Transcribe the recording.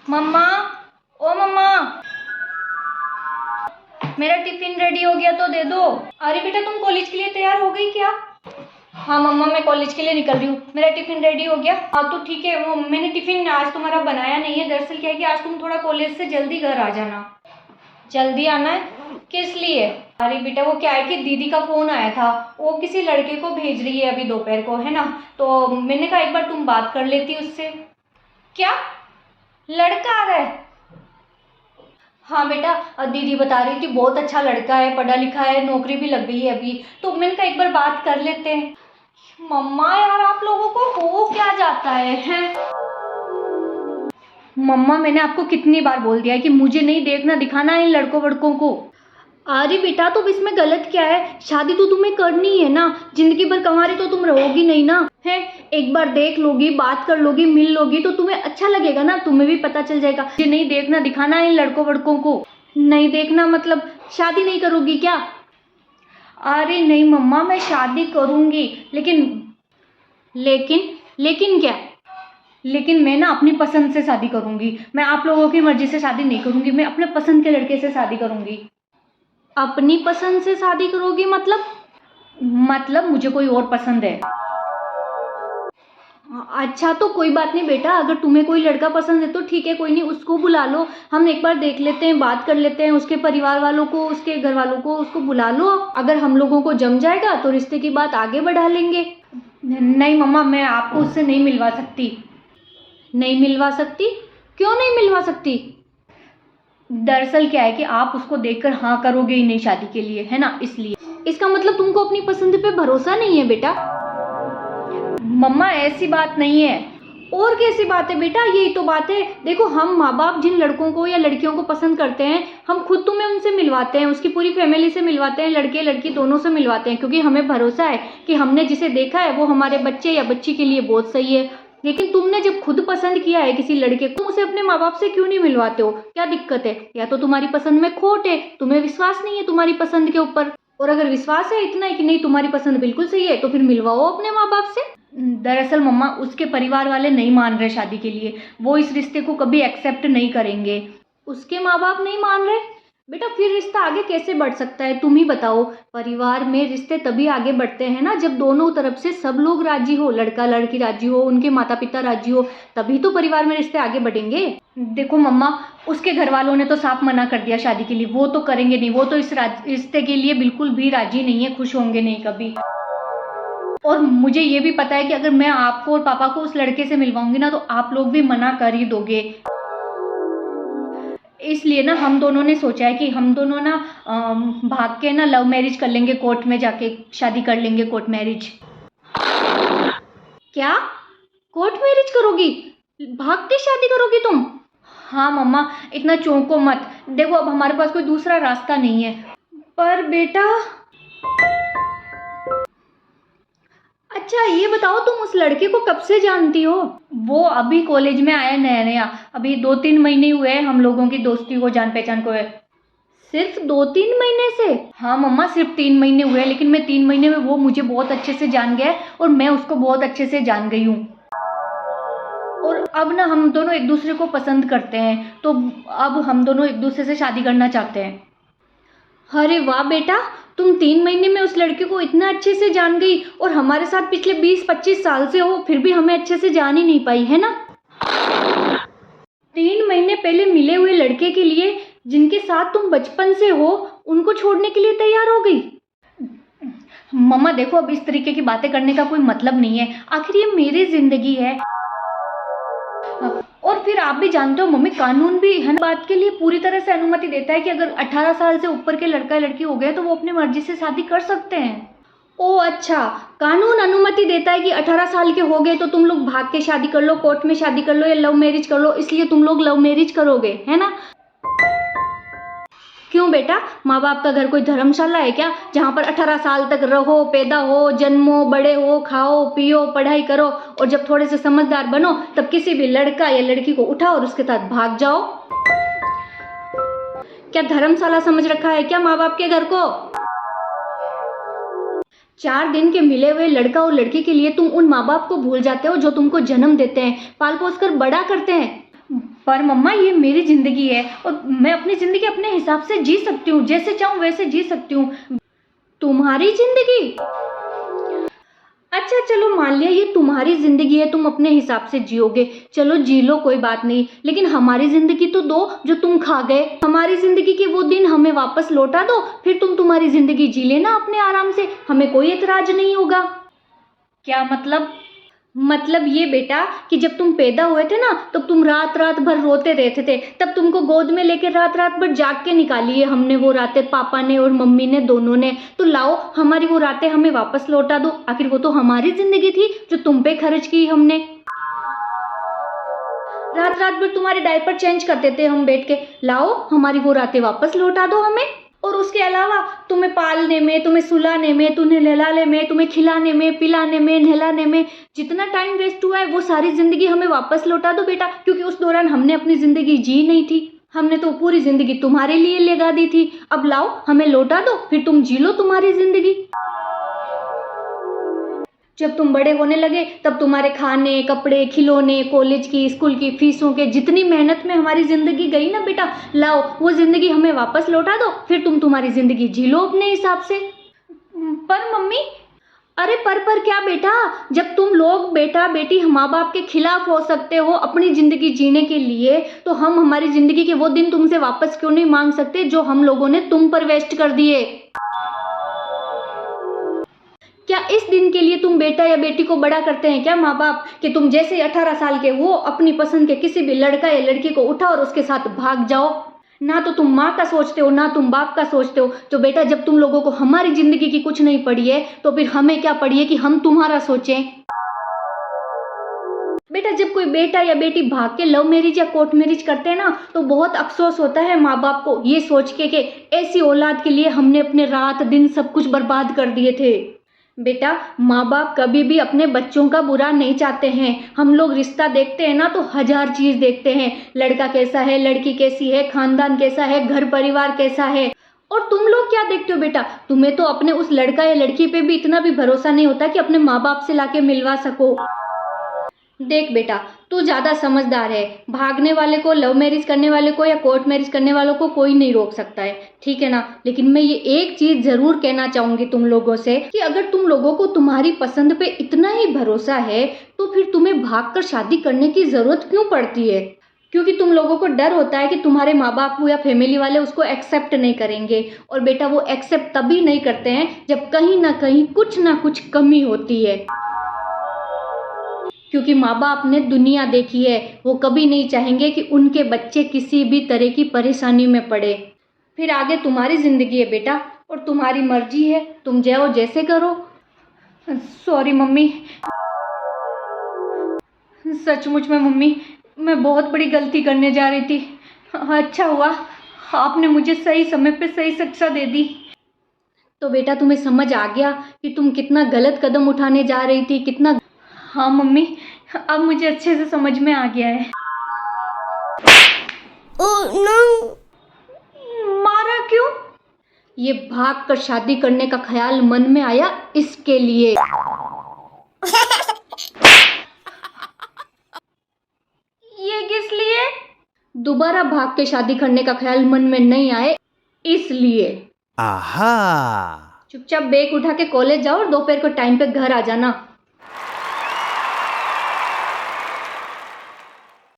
मम्मा, ओ मम्मा, मेरा tiffin ready हो गया तो दे दो। अरे बेटा, तुम कॉलेज के लिए तैयार हो गई क्या? हाँ मम्मा, मैं कॉलेज के लिए निकल रही हूँ। मेरा टिफिन रेडी हो गया। हाँ तो ठीक है, वो मैंने टिफिन आज तुम्हारा बनाया नहीं है। दरअसल क्या है कि आज तुम थोड़ा कॉलेज से जल्दी घर आ जाना। जल्दी आना है? किस लिए? अरे बेटा, वो क्या है कि दीदी का फोन आया था, वो किसी लड़के को भेज रही है अभी दोपहर को, है ना। तो मैंने कहा एक बार तुम बात कर लेती उससे। क्या? लड़का आ रहा है? हाँ बेटा, दीदी बता रही थी बहुत अच्छा लड़का है, पढ़ा लिखा है, नौकरी भी लग गई है अभी। तो मैंने कहा एक बार बात कर लेते हैं। मम्मा यार, आप लोगों को हो क्या जाता है? मम्मा, मैंने आपको कितनी बार बोल दिया है कि मुझे नहीं देखना दिखाना इन लड़कों वड़कों को। अरे बेटा, तो इसमें गलत क्या है? शादी तो तुम्हें करनी है ना। जिंदगी भर कंवारी तो तुम रहोगी नहीं ना, है। एक बार देख लोगी, बात कर लोगी, मिल लोगी तो तुम्हें अच्छा लगेगा ना, तुम्हें भी पता चल जाएगा। मुझे नहीं देखना दिखाना इन लड़कों वड़कों को। नहीं देखना मतलब शादी नहीं करोगी क्या? अरे नहीं मम्मा, मैं शादी करूंगी, लेकिन लेकिन लेकिन क्या? लेकिन मैं ना अपनी पसंद से शादी करूंगी। मैं आप लोगों की मर्जी से शादी नहीं करूंगी, मैं अपने पसंद के लड़के से शादी करूंगी। अपनी पसंद से शादी करोगी मतलब मुझे कोई और पसंद है। अच्छा तो कोई बात नहीं बेटा, अगर तुम्हें कोई लड़का पसंद है तो ठीक है, कोई नहीं, उसको बुला लो। हम एक बार देख लेते हैं, बात कर लेते हैं, उसके परिवार वालों को, उसके घर वालों को, उसको बुला लो। अगर हम लोगों को जम जाएगा तो रिश्ते की बात आगे बढ़ा लेंगे। नहीं मम्मा, मैं आपको उससे नहीं मिलवा सकती। नहीं मिलवा सकती? क्यों नहीं मिलवा सकती? दरअसल क्या है कि आप उसको देखकर हाँ करोगे ही नहीं शादी के लिए, है ना, इसलिए। इसका मतलब तुमको अपनी पसंद पे भरोसा नहीं है बेटा? मम्मा ऐसी बात नहीं है। और कैसी बात है बेटा, यही तो बात है। देखो, हम माँ बाप जिन लड़कों को या लड़कियों को पसंद करते हैं, हम खुद तुम्हें उनसे मिलवाते हैं, उसकी पूरी फैमिली से मिलवाते हैं, लड़के लड़की दोनों से मिलवाते हैं, क्योंकि हमें भरोसा है कि हमने जिसे देखा है वो हमारे बच्चे या बच्ची के लिए बहुत सही है। लेकिन तुमने जब खुद पसंद किया है किसी लड़के को, तुम उसे अपने माँ बाप से क्यों नहीं मिलवाते हो? क्या दिक्कत है? या तो तुम्हारी पसंद में खोट है, तुम्हें विश्वास नहीं है तुम्हारी पसंद के ऊपर। और अगर विश्वास है इतना ही कि नहीं तुम्हारी पसंद बिल्कुल सही है, तो फिर मिलवाओ अपने माँ बाप से। दरअसल मम्मा, उसके परिवार वाले नहीं मान रहे शादी के लिए। वो इस रिश्ते को कभी एक्सेप्ट नहीं करेंगे। उसके माँ बाप नहीं मान रहे? बेटा, फिर रिश्ता आगे कैसे बढ़ सकता है, तुम ही बताओ। परिवार में रिश्ते तभी आगे बढ़ते हैं ना जब दोनों तरफ से सब लोग राजी हो, लड़का लड़की राजी हो, उनके माता पिता राजी हो, तभी तो परिवार में रिश्ते आगे बढ़ेंगे। देखो मम्मा, उसके घर वालों ने तो साफ मना कर दिया शादी के लिए। वो तो करेंगे नहीं, वो तो इस रिश्ते के लिए बिल्कुल भी राजी नहीं है, खुश होंगे नहीं कभी। और मुझे ये भी पता है कि अगर मैं आपको और पापा को उस लड़के से मिलवाऊंगी ना, तो आप लोग भी मना कर ही दोगे। इसलिए ना हम दोनों ने सोचा है कि हम दोनों ना भाग के ना लव मैरिज कर लेंगे, कोर्ट में जाके शादी कर लेंगे, कोर्ट मैरिज। क्या? कोर्ट मैरिज करोगी? भाग के शादी करोगी तुम? हाँ मम्मा, इतना चौंको मत। देखो, अब हमारे पास कोई दूसरा रास्ता नहीं है। पर बेटा, अच्छा ये बताओ, तुम उस लड़के को कब से जानती हो? वो अभी कॉलेज में आया नया नया, अभी 2-3 महीने हुए हैं हम लोगों की दोस्ती को, जान पहचान को है। सिर्फ 2-3 महीने से? हाँ मम्मा, सिर्फ 3 महीने हुए हैं, लेकिन मैं 3 महीने में वो मुझे बहुत अच्छे से जान गया है और मैं उसको बहुत अच्छे से जान गई हूँ। और अब ना हम दोनों एक दूसरे को पसंद करते हैं, तो अब हम दोनों एक दूसरे से शादी करना चाहते हैं। अरे वाह बेटा, तुम 3 महीने में उस लड़के को इतना अच्छे से जान गई, और हमारे साथ पिछले 20-25 साल से हो, फिर भी हमें अच्छे से जान ही नहीं पाई, है ना। 3 महीने पहले मिले हुए लड़के के लिए, जिनके साथ तुम बचपन से हो, उनको छोड़ने के लिए तैयार हो गई? मम्मा देखो, अब इस तरीके की बातें करने का कोई मतलब नहीं है, आखिर ये मेरी जिंदगी है। और फिर आप भी जानते हो मम्मी, कानून भी हर बात के लिए पूरी तरह से अनुमति देता है कि अगर 18 साल से ऊपर के लड़का लड़की हो गए तो वो अपनी मर्जी से शादी कर सकते हैं। ओ अच्छा, कानून अनुमति देता है कि 18 साल के हो गए तो तुम लोग भाग के शादी कर लो, कोर्ट में शादी कर लो, या लव मैरिज कर लो, इसलिए तुम लोग लव मैरिज करोगे, है ना। क्यों बेटा, माँ बाप का घर कोई धर्मशाला है क्या, जहाँ पर 18 साल तक रहो, पैदा हो, जन्मो, बड़े हो, खाओ पियो, पढ़ाई करो, और जब थोड़े से समझदार बनो तब किसी भी लड़का या लड़की को उठाओ और उसके साथ भाग जाओ? क्या धर्मशाला समझ रखा है क्या माँ बाप के घर को? 4 दिन के मिले हुए लड़का और लड़की के लिए तुम उन माँ बाप को भूल जाते हो जो तुमको जन्म देते हैं, पाल पोस कर बड़ा करते हैं। पर मम्मा ये मेरी ज़िंदगी है और मैं अपनी ज़िंदगी अपने हिसाब से जी सकती हूँ, जैसे चाहूँ वैसे जी सकती हूँ। तुम्हारी ज़िंदगी? अच्छा चलो मान लिया ये तुम्हारी ज़िंदगी है, तुम अपने हिसाब से जियोगे, चलो जी लो कोई बात नहीं, लेकिन हमारी ज़िंदगी तो दो जो तुम खा गए। हमारी ज़िंदगी के वो दिन हमें वापस लौटा दो, फिर तुम तुम्हारी ज़िंदगी जी लेना अपने आराम से, हमें कोई एतराज़ नहीं होगा। क्या मतलब? मतलब ये बेटा कि जब तुम पैदा हुए थे ना तब तुम रात रात भर रोते रहते थे, तब तुमको गोद में लेकर रात रात भर जाग के निकाली है हमने वो रातें, पापा ने और मम्मी ने दोनों ने। तो लाओ हमारी वो रातें हमें वापस लौटा दो, आखिर वो तो हमारी जिंदगी थी जो तुम पे खर्च की हमने। रात रात भर तुम्हारे डायपर चेंज करते थे हम बैठ के, लाओ हमारी वो रातें वापस लौटा दो हमें। और उसके अलावा तुम्हें पालने में, तुम्हें सुलाने में, तुम्हें नहलाने में, तुम्हें खिलाने में, पिलाने में, नहलाने में जितना टाइम वेस्ट हुआ है वो सारी ज़िंदगी हमें वापस लौटा दो बेटा, क्योंकि उस दौरान हमने अपनी ज़िंदगी जी नहीं थी, हमने तो पूरी ज़िंदगी तुम्हारे लिए लगा दी थी। अब लाओ हमें लौटा दो, फिर तुम जी लो तुम्हारी ज़िंदगी। जब तुम बड़े होने लगे तब तुम्हारे खाने, कपड़े, खिलौने, कॉलेज की, स्कूल की फीसों के जितनी मेहनत में हमारी ज़िंदगी गई ना बेटा, लाओ वो ज़िंदगी हमें वापस लौटा दो, फिर तुम तुम्हारी ज़िंदगी जी लो अपने हिसाब से। पर मम्मी, अरे पर क्या बेटा, जब तुम लोग बेटा बेटी माँ बाप के खिलाफ हो सकते हो अपनी ज़िंदगी जीने के लिए, तो हम हमारी ज़िंदगी के वो दिन तुमसे वापस क्यों नहीं मांग सकते जो हम लोगों ने तुम पर वेस्ट कर दिए। क्या इस दिन के लिए तुम बेटा या बेटी को बड़ा करते हैं क्या माँ बाप, कि तुम जैसे 18 साल के हो अपनी पसंद के किसी भी लड़का या लड़की को उठाओ और उसके साथ भाग जाओ। ना तो तुम माँ का सोचते हो ना तुम बाप का सोचते हो। तो बेटा जब तुम लोगों को हमारी जिंदगी की कुछ नहीं पड़ी है तो फिर हमें क्या पड़ी है कि हम तुम्हारा सोचें। बेटा जब कोई बेटा या बेटी भाग के लव मैरिज या कोर्ट मैरिज करते हैं ना तो बहुत अफसोस होता है माँ बाप को, ये सोच के कि ऐसी औलाद के लिए हमने अपने रात दिन सब कुछ बर्बाद कर दिए थे। बेटा माँ बाप कभी भी अपने बच्चों का बुरा नहीं चाहते हैं। हम लोग रिश्ता देखते हैं ना तो हजार चीज़ देखते हैं, लड़का कैसा है, लड़की कैसी है, खानदान कैसा है, घर परिवार कैसा है। और तुम लोग क्या देखते हो बेटा, तुम्हें तो अपने उस लड़का या लड़की पे भी इतना भी भरोसा नहीं होता कि अपने माँ बाप से लाके मिलवा सको। देख बेटा तू ज़्यादा समझदार है, भागने वाले को, लव मैरिज करने वाले को या कोर्ट मैरिज करने वालों को कोई नहीं रोक सकता है, ठीक है ना। लेकिन मैं ये एक चीज़ ज़रूर कहना चाहूँगी तुम लोगों से कि अगर तुम लोगों को तुम्हारी पसंद पे इतना ही भरोसा है तो फिर तुम्हें भागकर शादी करने की ज़रूरत क्यों पड़ती है। क्योंकि तुम लोगों को डर होता है कि तुम्हारे माँ बाप या फैमिली वाले उसको एक्सेप्ट नहीं करेंगे, और बेटा वो एक्सेप्ट तभी नहीं करते हैं जब कहीं ना कुछ कमी होती है। क्योंकि माँ बाप ने दुनिया देखी है, वो कभी नहीं चाहेंगे कि उनके बच्चे किसी भी तरह की परेशानी में पड़े। फिर आगे तुम्हारी ज़िंदगी है बेटा और तुम्हारी मर्जी है, तुम जाओ जैसे करो। सॉरी मम्मी, सचमुच में मम्मी मैं बहुत बड़ी गलती करने जा रही थी। अच्छा हुआ आपने मुझे सही समय पे सही शिक्षा दे दी। तो बेटा तुम्हें समझ आ गया कि तुम कितना गलत कदम उठाने जा रही थी, कितना। हाँ मम्मी अब मुझे अच्छे से समझ में आ गया है। Oh no! मारा क्यों? ये भाग कर शादी करने का ख्याल मन में आया इसके लिए। ये किस लिए? दोबारा भाग के शादी करने का ख्याल मन में नहीं आए इसलिए। आहा! चुपचाप बैग उठा के कॉलेज जाओ और दोपहर को टाइम पे घर आ जाना।